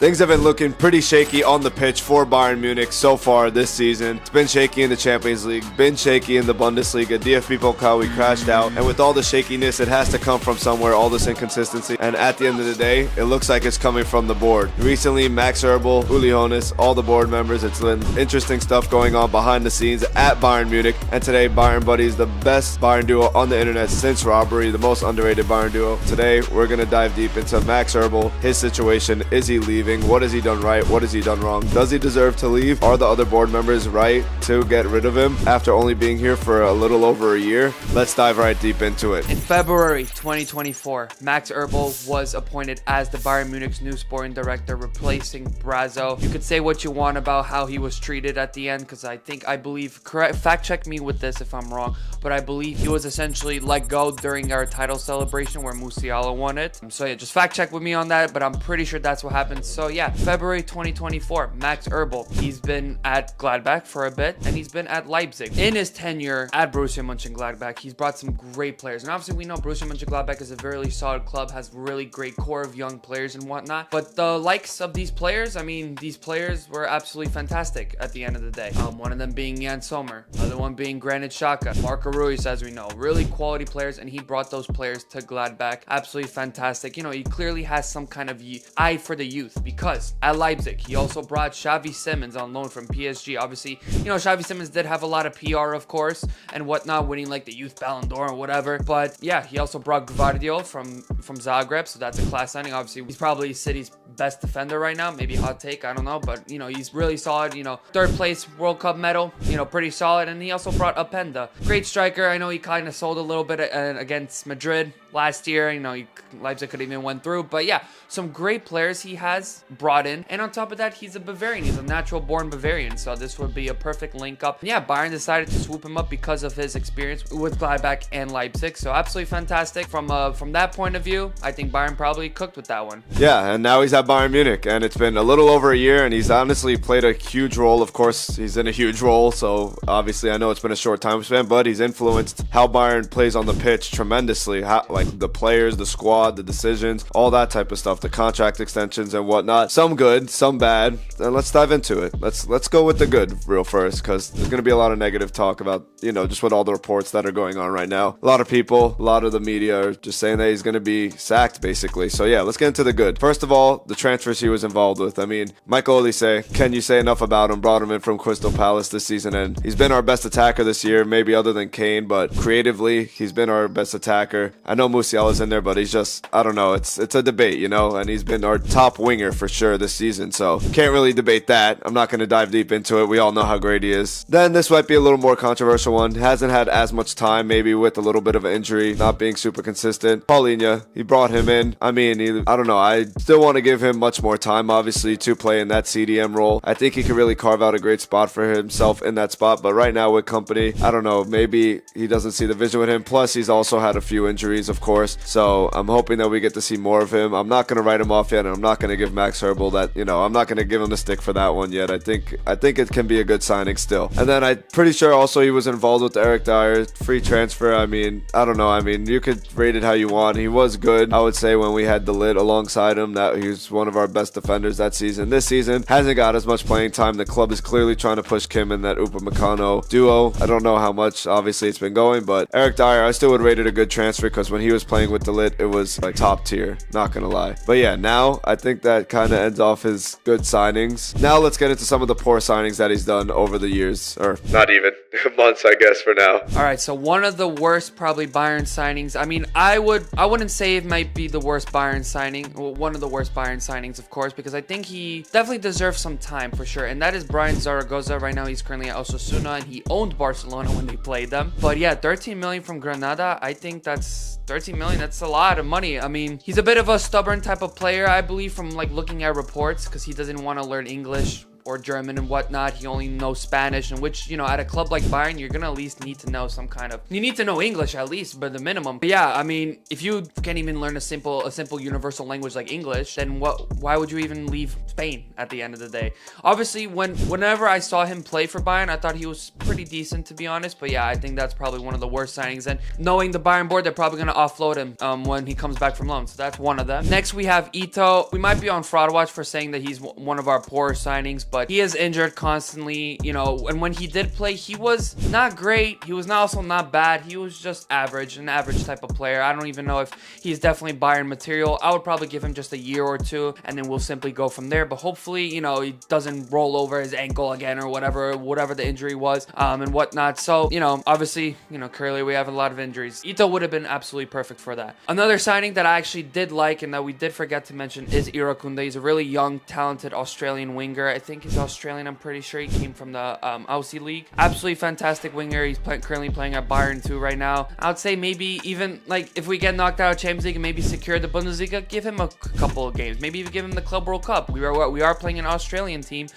Things have been looking pretty shaky on the pitch for Bayern Munich so far this season. It's been shaky in the Champions League, been shaky in the Bundesliga. DFB Pokal, we crashed out. And with all the shakiness, it has to come from somewhere, all this inconsistency. And at the end of the day, it looks like it's coming from the board. Recently, Max Eberl, Uli Hoeneß, all the board members, it's been interesting stuff going on behind the scenes at Bayern Munich. And today, BayernBuddies, the best Bayern duo on the internet since robbery, the most underrated Bayern duo. Today, we're going to dive deep into Max Eberl, his situation. Is he leaving? What has he done right? What has he done wrong? Does he deserve to leave? Are the other board members right to get rid of him after only being here for a little over a year? Let's dive right deep into it. In February 2024, Max Eberl was appointed as the Bayern Munich's new sporting director, replacing Brazo. You could say what you want about how he was treated at the end, because I believe, fact check me with this if I'm wrong, but I believe he was essentially let go during our title celebration where Musiala won it. So yeah, just fact check with me on that, but I'm pretty sure that's what happened. So yeah, February 2024, Max Eberl, he's been at Gladbach for a bit, and he's been at Leipzig. In his tenure at Borussia Mönchengladbach, he's brought some great players. And obviously we know Borussia Mönchengladbach is a very solid club, has really great core of young players and whatnot. But the likes of these players, I mean, these players were absolutely fantastic at the end of the day. One of them being Jan Sommer, other one being Granit Xhaka, Marco Reus, as we know. Really quality players, and he brought those players to Gladbach. Absolutely fantastic. You know, he clearly has some kind of eye for the youth, because at Leipzig, he also brought Xavi Simons on loan from PSG. Obviously, you know, Xavi Simons did have a lot of PR, of course, and whatnot, winning like the Youth Ballon d'Or or whatever. But yeah, he also brought Gvardiol from Zagreb, so that's a class signing. Obviously, he's probably City's best defender right now. Maybe hot take, I don't know, but you know, he's really solid. You know, third place World Cup medal, you know, pretty solid. And he also brought Openda, great striker. I know he kind of sold a little bit against Madrid last year. You know, Leipzig could even went through, but yeah, some great players he has brought in. And on top of that, he's a Bavarian. He's a natural born Bavarian, so this would be a perfect link up. Yeah, Bayern decided to swoop him up because of his experience with Gladbach and Leipzig. So absolutely fantastic from that point of view. I think Bayern probably cooked with that one. Yeah, and now he's at Bayern Munich, and it's been a little over a year, and he's honestly played a huge role. Of course, he's in a huge role, so obviously I know it's been a short time span, but he's influenced how Bayern plays on the pitch tremendously. Like the players, the squad, the decisions, all that type of stuff, the contract extensions and whatnot. Some good, some bad. And let's dive into it. Let's go with the good real first, because there's going to be a lot of negative talk about, you know, just with all the reports that are going on right now. A lot of people, a lot of the media are just saying that he's going to be sacked, basically. So yeah, let's get into the good. First of all, the transfers he was involved with. I mean, Michael Olise, can you say enough about him? Brought him in from Crystal Palace this season, and he's been our best attacker this year, maybe other than Kane, but creatively, he's been our best attacker. I know Musiala's in there, but he's just, I don't know, it's a debate, you know, and he's been our top winger for sure this season, so can't really debate that. I'm not going to dive deep into it. We all know how great he is. Then this might be a little more controversial one. Hasn't had as much time, maybe with a little bit of an injury, not being super consistent. Paulinho, he brought him in. I mean, I don't know, I still want to give him much more time, obviously, to play in that CDM role. I think he could really carve out a great spot for himself in that spot, but right now with company, I don't know, maybe he doesn't see the vision with him. Plus, he's also had a few injuries, of course, so I'm hoping that we get to see more of him. I'm not going to write him off yet, and I'm not going to give Max Eberl that, you know, I'm not going to give him the stick for that one yet. I think it can be a good signing still. And then I'm pretty sure also he was involved with Eric Dyer, free transfer. I mean, I don't know. I mean, you could rate it how you want. He was good, I would say, when we had the lid alongside him, that he was one of our best defenders that season. This season, hasn't got as much playing time. The club is clearly trying to push Kim in that Upamecano duo. I don't know how much, obviously, it's been going, but Eric Dyer, I still would rate it a good transfer, because when he was playing with the lid, it was like top tier, not gonna lie. But yeah, now I think that kind of ends off his good signings. Now let's get into some of the poor signings that he's done over the years, or not even months, I guess, for now. All right, so one of the worst probably Bayern signings. I mean, I wouldn't say it might be the worst Bayern signing. Well, one of the worst Bayern signings, of course, because I think he definitely deserves some time for sure. And that is Brian Zaragoza. Right now, he's currently at Osasuna, and he owned Barcelona when they played them. But yeah, 13 million from Granada. I think that's 13 million. That's a lot of money. I mean, he's a bit of a stubborn type of player, I believe, from like looking at reports, because he doesn't want to learn English or German and whatnot. He only knows Spanish, and which, you know, at a club like Bayern, you're gonna at least need to know some kind of, you need to know English at least, but the minimum. But yeah, I mean, if you can't even learn a simple universal language like English, then why would you even leave Spain at the end of the day? Obviously, whenever I saw him play for Bayern, I thought he was pretty decent, to be honest. But yeah, I think that's probably one of the worst signings. And knowing the Bayern board, they're probably gonna offload him when he comes back from loan. So that's one of them. Next, we have Ito. We might be on fraud watch for saying that he's one of our poorer signings, but he is injured constantly, you know. And when he did play, he was not great. He was also not bad. He was just average, an average type of player. I don't even know if he's definitely Bayern material. I would probably give him just a year or two, and then we'll simply go from there. But hopefully, you know, he doesn't roll over his ankle again or whatever the injury was, and whatnot. So, you know, obviously, you know, currently we have a lot of injuries. Ito would have been absolutely perfect for that. Another signing that I actually did like and that we did forget to mention is Irakunde. He's a really young, talented Australian winger. I think he's Australian. I'm pretty sure he came from the Aussie League. Absolutely fantastic winger. He's currently playing at Bayern 2 right now. I would say maybe even, like, if we get knocked out of Champions League and maybe secure the Bundesliga, give him a couple of games. Maybe even give him the Club World Cup. We are playing an Australian team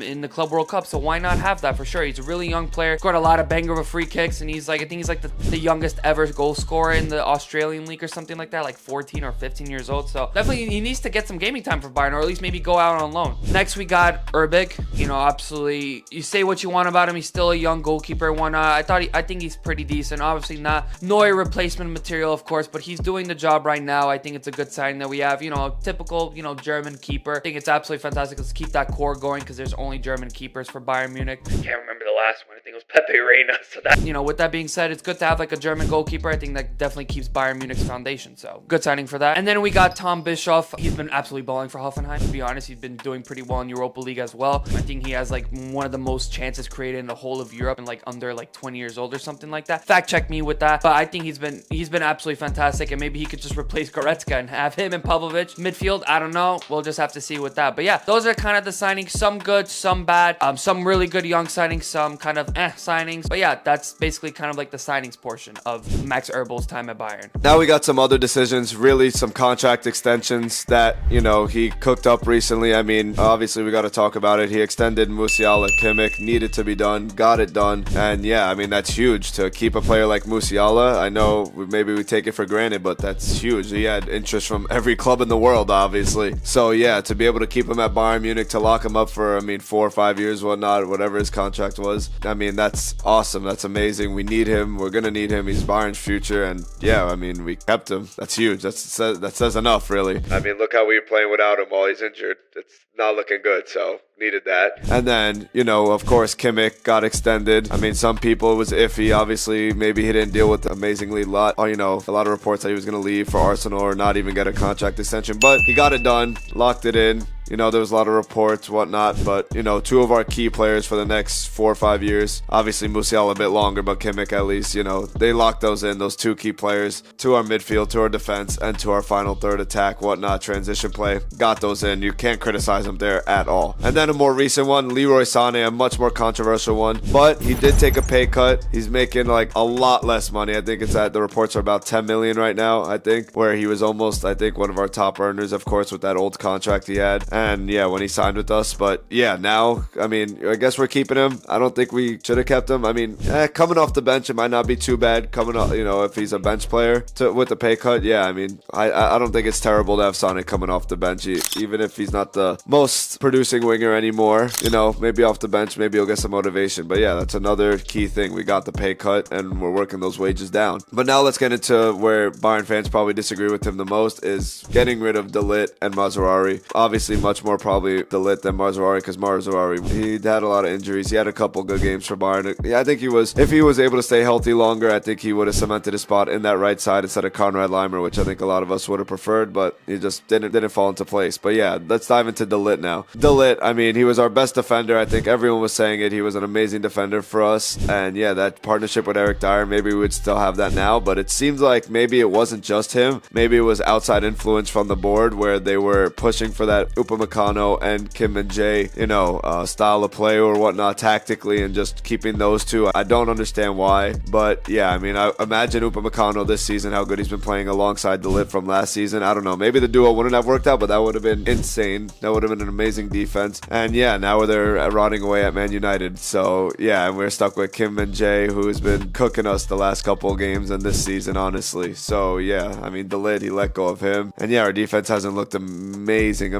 in the Club World Cup, so why not have that for sure? He's a really young player. Scored a lot of banger of free kicks, and he's like, I think he's like the youngest ever goal scorer in the Australian League or something like that, like 14 or 15 years old. So definitely he needs to get some gaming time for Bayern, or at least maybe go out on loan. Next, we got Urbik. You know, absolutely, you say what you want about him. He's still a young goalkeeper. I think he's pretty decent. Obviously not Neuer replacement material, of course, but he's doing the job right now. I think it's a good sign that we have, you know, a typical, you know, German keeper. I think it's absolutely fantastic. Let's keep that core going because there's only German keepers for Bayern Munich. I can't remember the last one. I think it was Pepe Reina. So that, you know, with that being said, it's good to have like a German goalkeeper. I think that definitely keeps Bayern Munich's foundation. So good signing for that. And then we got Tom Bischoff. He's been absolutely balling for Hoffenheim. To be honest, he's been doing pretty well in Europa League as well. I think he has like one of the most chances created in the whole of Europe and like under like 20 years old or something like that. Fact check me with that. But I think he's been absolutely fantastic, and maybe he could just replace Goretzka and have him and Pavlovic midfield. I don't know. We'll just have to see with that. But yeah, those are kind of the signings. Some good, some bad. Some really good young signings, some kind of signings. But yeah, that's basically kind of like the signings portion of Max Eberl's time at Bayern. Now we got some other decisions, really some contract extensions that, you know, he cooked up recently. I mean, obviously we got to talk about it. He extended Musiala, Kimmich, needed to be done, got it done. And yeah, I mean, that's huge to keep a player like Musiala. I know maybe we take it for granted, but that's huge. He had interest from every club in the world, obviously. So yeah, to be able to keep him at Bayern Munich, to lock him up for, I mean, 4 or 5 years, whatnot, whatever his contract was. I mean, that's awesome. That's amazing. We need him. We're going to need him. He's Bayern's future. And yeah, I mean, we kept him. That's huge. That says enough, really. I mean, look how we were playing without him while he's injured. It's not looking good, so needed that. And then, you know, of course, Kimmich got extended. I mean, some people, it was iffy. Obviously, maybe he didn't deal with amazingly lot, or, you know, a lot of reports that he was going to leave for Arsenal or not even get a contract extension. But he got it done, locked it in. You know, there was a lot of reports, whatnot, but, you know, 2 of our key players for the next 4 or 5 years. Obviously, Musiala a bit longer, but Kimmich at least, you know, they locked those in, those 2 key players, to our midfield, to our defense, and to our final third attack, whatnot, transition play. Got those in. You can't criticize him there at all. And then a more recent one, Leroy Sané, a much more controversial one, but he did take a pay cut. He's making like a lot less money. I think the reports are about 10 million right now, I think, where he was almost, I think, one of our top earners, of course, with that old contract he had. And yeah, when he signed with us. But yeah, now, I mean, I guess we're keeping him. I don't think we should have kept him. I mean, coming off the bench, it might not be too bad. Coming off, you know, if he's a bench player with the pay cut, yeah, I mean, I don't think it's terrible to have Sané coming off the bench, even if he's not the most producing winger anymore. You know, maybe off the bench, maybe he'll get some motivation. But yeah, that's another key thing. We got the pay cut and we're working those wages down. But now let's get into where Bayern fans probably disagree with him the most, is getting rid of De Ligt and Mazraoui. Obviously, much more probably De Ligt than Mazraoui, because Mazraoui, he had a lot of injuries. He had a couple good games for Bayern. Yeah, I think if he was able to stay healthy longer, I think he would have cemented his spot in that right side instead of Conrad Leimer, which I think a lot of us would have preferred, but he just didn't fall into place. But yeah, let's dive into De Ligt now. De Ligt, I mean, he was our best defender. I think everyone was saying it. He was an amazing defender for us. And yeah, that partnership with Eric Dyer, maybe we would still have that now, but it seems like maybe it wasn't just him. Maybe it was outside influence from the board where they were pushing for that Upamecano and Kim and Jae, style of play or whatnot tactically, and just keeping those two. I don't understand why, but yeah, I mean, I imagine Upamecano this season, how good he's been playing alongside the Lit from last season. I don't know, maybe the duo wouldn't have worked out, but that would have been insane. That would have been an amazing defense. And yeah, now they're rotting away at Man United. So yeah, and we're stuck with Kim and Jae, who's been cooking us the last couple of games and this season, honestly. So yeah, I mean, the Lit, he let go of him. And yeah, our defense hasn't looked amazing,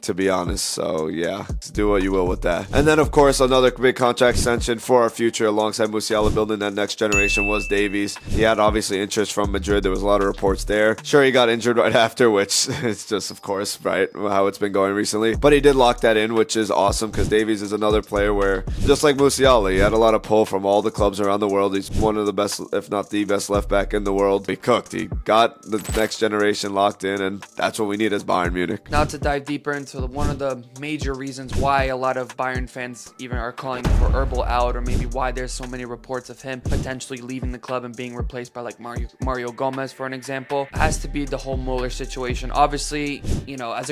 to be honest. So yeah, do what you will with that. And then of course, another big contract extension for our future alongside Musiala building that next generation was Davies. He had obviously interest from Madrid. There was a lot of reports there. Sure, he got injured right after, which is just, of course, right, how it's been going recently. But he did lock that in, which is awesome, because Davies is another player where, just like Musiala, he had a lot of pull from all the clubs around the world. He's one of the best, if not the best left back in the world. He cooked. He got the next generation locked in, and that's what we need as Bayern Munich. Now to dive deeper into one of the major reasons why a lot of Bayern fans even are calling for Eberl out, or maybe why there's so many reports of him potentially leaving the club and being replaced by like Mario Gomez, for an example, has to be the whole Muller situation. Obviously, as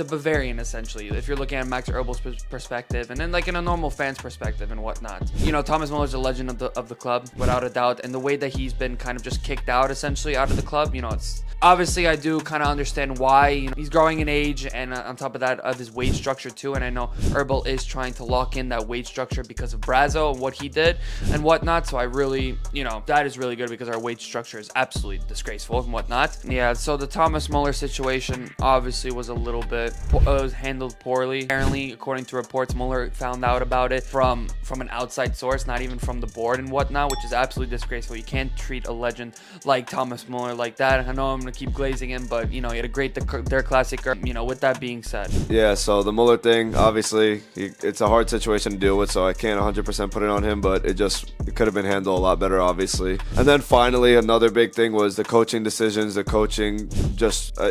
a Bavarian, essentially, if you're looking at Max Erbel's perspective, and then like in a normal fan's perspective and whatnot, Thomas Muller's a legend of the club, without a doubt, and the way that he's been kind of just kicked out essentially out of the club, it's obviously, I do kind of understand why. He's growing in age, and on top of that, of his wage structure too. And I know Eberl is trying to lock in that wage structure because of Brazo and what he did and whatnot. So I really, that is really good, because our wage structure is absolutely disgraceful and whatnot. Yeah, so the Thomas Muller situation obviously was a little bit was handled poorly. Apparently, according to reports, Muller found out about it from an outside source, not even from the board and whatnot, which is absolutely disgraceful. You can't treat a legend like Thomas Muller like that. I know I'm gonna keep glazing him, but he had a great their classic. With that being said, yeah. So the Muller thing, obviously, it's a hard situation to deal with. So I can't 100% put it on him, but it could have been handled a lot better, obviously. And then finally, another big thing was the coaching decisions, the coaching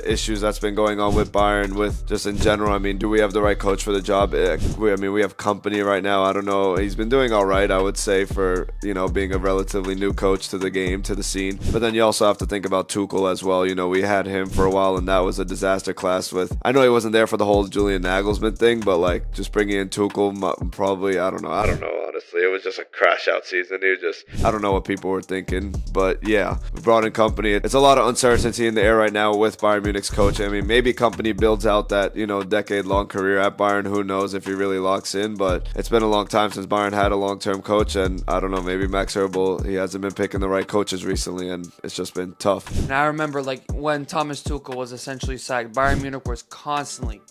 issues that's been going on with Bayern, with just in general. I mean, do we have the right coach for the job? We have company right now. I don't know. He's been doing all right, I would say, for being a relatively new coach to the game, to the scene. But then you also have to think about Tuchel as well. We had him for a while, and that was a disaster class with. I know he wasn't there for the whole Julian Nagelsmann thing, but like just bringing in Tuchel, probably I don't know. Honestly, it was just a crash out season. I don't know what people were thinking, but yeah, we brought in company. It's a lot of uncertainty in the air right now with Bayern Munich's coach. I mean, maybe company builds out that decade-long career at Bayern. Who knows if he really locks in? But it's been a long time since Bayern had a long-term coach, and I don't know. Maybe Max Eberl, he hasn't been picking the right coaches recently, and it's just been tough. And I remember when Thomas Tuchel was essentially sacked, Bayern Munich was constantly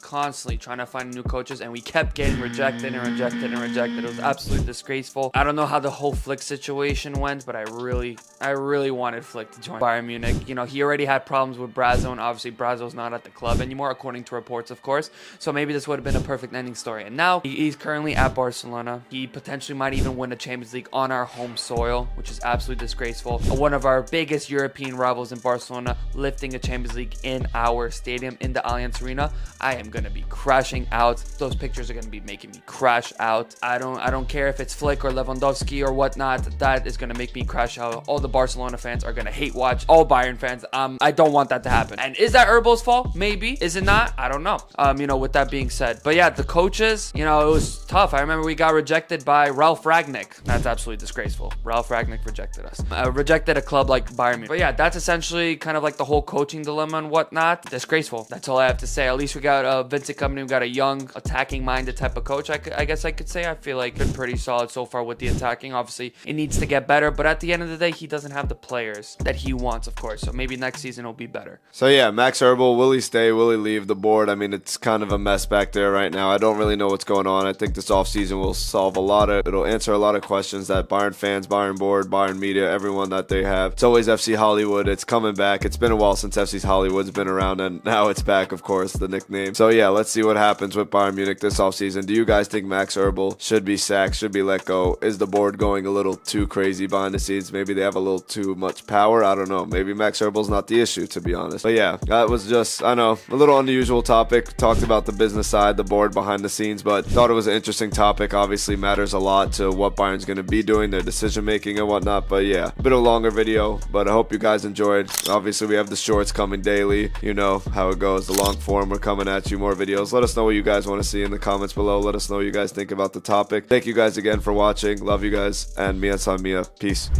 trying to find new coaches, and we kept getting rejected. It was absolutely disgraceful. I don't know how the whole Flick situation went, but I really wanted Flick to join Bayern Munich. He already had problems with Brazo, and obviously Brazo's not at the club anymore, according to reports, of course. So maybe this would have been a perfect ending story. And now he's currently at Barcelona. He potentially might even win a Champions League on our home soil, which is absolutely disgraceful. One of our biggest European rivals in Barcelona lifting a Champions League in our stadium, in the Allianz Arena. I am gonna be crashing out. Those pictures are gonna be making me crash out. I don't care if it's Flick or Lewandowski or whatnot. That is gonna make me crash out. All the Barcelona fans are gonna hate watch. All Bayern fans. I don't want that to happen. And is that Erbel's fault? Maybe. Is it not? I don't know. With that being said, but yeah, the coaches. It was tough. I remember we got rejected by Ralf Rangnick. That's absolutely disgraceful. Ralf Rangnick rejected us. Rejected a club like Bayern Munich. But yeah, that's essentially kind of like the whole coaching dilemma and whatnot. Disgraceful. That's all I have to say. At least we got Vincent Kompany. We got a young, attacking-minded type of coach. I guess I could say. I feel like been pretty solid so far with the attacking. Obviously, it needs to get better, but at the end of the day, he doesn't have the players that he wants, of course. So maybe next season it'll be better. So yeah, Max Eberl, will he stay? Will he leave the board? I mean, it's kind of a mess back there right now. I don't really know what's going on. I think this offseason will it'll answer a lot of questions that Bayern fans, Bayern board, Bayern media, everyone that they have. It's always FC Hollywood. It's coming back. It's been a while since FC Hollywood's been around, and now it's back, of course, the nickname. So yeah, let's see what happens with Bayern Munich this offseason. Do you guys think Max Eberl should be sacked, should be let go? Is the board going a little too crazy behind the scenes? Maybe they have a little too much power. I don't know. Maybe Max Eberl's not the issue, to be honest. But yeah, that was just, I know, a little unusual topic. Talked about the business side, the board behind the scenes, but thought it was an interesting topic. Obviously matters a lot to what Bayern's going to be doing, their decision making and whatnot. But yeah, a bit of a longer video, but I hope you guys enjoyed. Obviously we have the shorts coming daily. You know how it goes. The long form, we're coming coming at you, more videos. Let us know what you guys want to see in the comments below. Let us know what you guys think about the topic. Thank you guys again for watching. Love you guys, and Mia San Mia. Peace.